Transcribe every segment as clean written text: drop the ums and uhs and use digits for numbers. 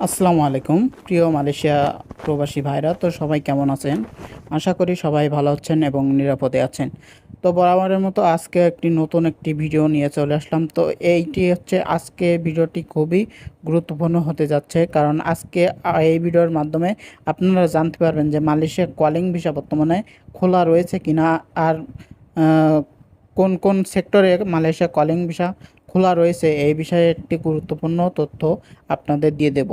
আসসালামু আলাইকুম প্রিয় মালয়েশিয়া প্রবাসী ভাইরা, তো সবাই কেমন আছেন? আশা করি সবাই ভালো আছেন এবং নিরাপদে আছেন। তো বরাবরের মতো আজকে নতুন একটি ভিডিও নিয়ে চলে আসলাম। তো এইটি হচ্ছে আজকে ভিডিওটি খুবই গুরুত্বপূর্ণ হতে যাচ্ছে, কারণ আজকে এই ভিডিওর মাধ্যমে আপনারা জানতে পারবেন যে মালয়েশিয়া কলিং ভিসা বর্তমানে খোলা রয়েছে কিনা, আর আহ, কোন কোন সেক্টরে মালয়েশিয়া কলিং ভিসা খোলা রয়েছে এই বিষয়ে একটি গুরুত্বপূর্ণ তথ্য আপনাদের দিয়ে দেব।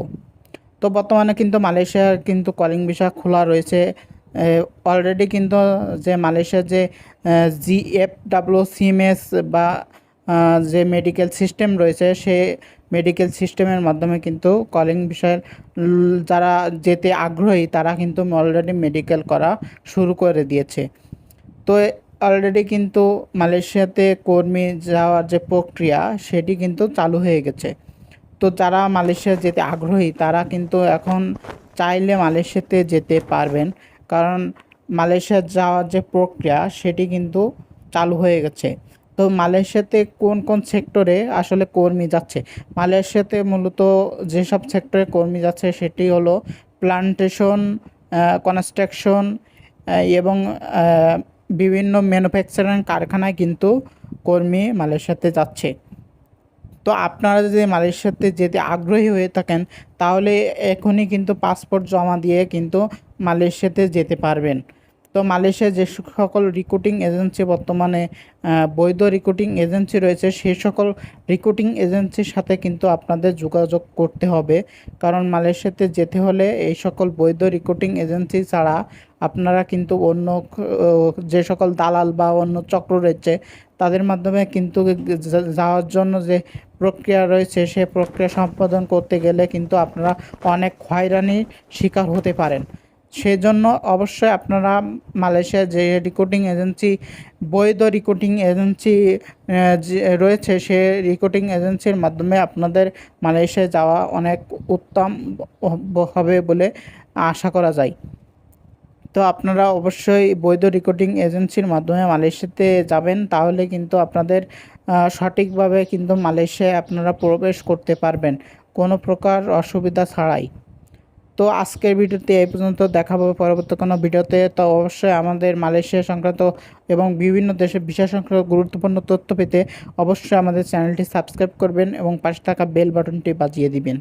তো বর্তমানে কিন্তু মালয়েশিয়ার কিন্তু কলিং ভিসা খোলা রয়েছে অলরেডি। কিন্তু যে মালয়েশিয়ার যে GFWCMS বা যে মেডিকেল সিস্টেম রয়েছে, সে মেডিকেল সিস্টেমের মাধ্যমে কিন্তু কলিং ভিসার যারা যেতে আগ্রহী তারা কিন্তু অলরেডি মেডিকেল করা শুরু করে দিয়েছে। তো অলরেডি কিন্তু মালয়েশিয়াতে কর্মী যাওয়ার যে প্রক্রিয়া সেটি কিন্তু চালু হয়ে গেছে। তো যারা মালয়েশিয়া যেতে আগ্রহী তারা কিন্তু এখন চাইলে মালয়েশিয়াতে যেতে পারবেন, কারণ মালয়েশিয়া যাওয়ার যে প্রক্রিয়া সেটি কিন্তু চালু হয়ে গেছে। তো মালয়েশিয়াতে কোন কোন সেক্টরে আসলে কর্মী যাচ্ছে? মালয়েশিয়াতে মূলত যেসব সেক্টরে কর্মী যাচ্ছে সেটি হলো প্লান্টেশন, কনস্ট্রাকশন এবং বিভিন্ন ম্যানুফ্যাকচারিং কারখানায় কিন্তু কর্মী মালয়েশিয়াতে যাচ্ছে। তো আপনারা যদি মালয়েশিয়াতে যেতে আগ্রহী হয়ে থাকেন তাহলে এখনই কিন্তু পাসপোর্ট জমা দিয়ে কিন্তু মালয়েশিয়াতে যেতে পারবেন। তো মালয়েশিয়ার যে সকল রিক্রুটিং এজেন্সি বর্তমানে বৈধ রিক্রুটিং এজেন্সি রয়েছে, সেই সকল রিক্রুটিং এজেন্সির সাথে কিন্তু আপনাদের যোগাযোগ করতে হবে, কারণ মালয়েশিয়াতে যেতে হলে এই সকল বৈধ রিক্রুটিং এজেন্সি ছাড়া আপনারা কিন্তু অন্য যে সকল দালাল বা অন্য চক্র রয়েছে তাদের মাধ্যমে কিন্তু যাওয়ার জন্য যে প্রক্রিয়া রয়েছে সে প্রক্রিয়া সম্পাদন করতে গেলে কিন্তু আপনারা অনেক হয়রানির শিকার হতে পারেন। সেজন্য অবশ্যই আপনারা মালয়েশিয়ার যে রিক্রুটিং এজেন্সি, বৈধ রিক্রুটিং এজেন্সি যে রয়েছে, সে রিক্রুটিং এজেন্সির মাধ্যমে আপনাদের মালয়েশিয়ায় যাওয়া অনেক উত্তম হবে বলে আশা করা যায়। তো আপনারা অবশ্যই বৈধ রিক্রুটিং এজেন্সির মাধ্যমে মালয়েশিয়াতে যাবেন, তাহলে কিন্তু আপনাদের সঠিকভাবে কিন্তু মালয়েশিয়ায় আপনারা প্রবেশ করতে পারবেন কোনো প্রকার অসুবিধা ছাড়াই। তো আজকের ভিডিওতে এই পর্যন্ত, দেখাবো পরবর্তী কোনো ভিডিওতে। তো অবশ্যই আমাদের মালয়েশিয়া সংক্রান্ত এবং বিভিন্ন দেশের ভিসা সংক্রান্ত গুরুত্বপূর্ণ তথ্য পেতে অবশ্যই আমাদের চ্যানেলটি সাবস্ক্রাইব করবেন এবং পাশে থাকা বেল বাটনটি বাজিয়ে দিবেন।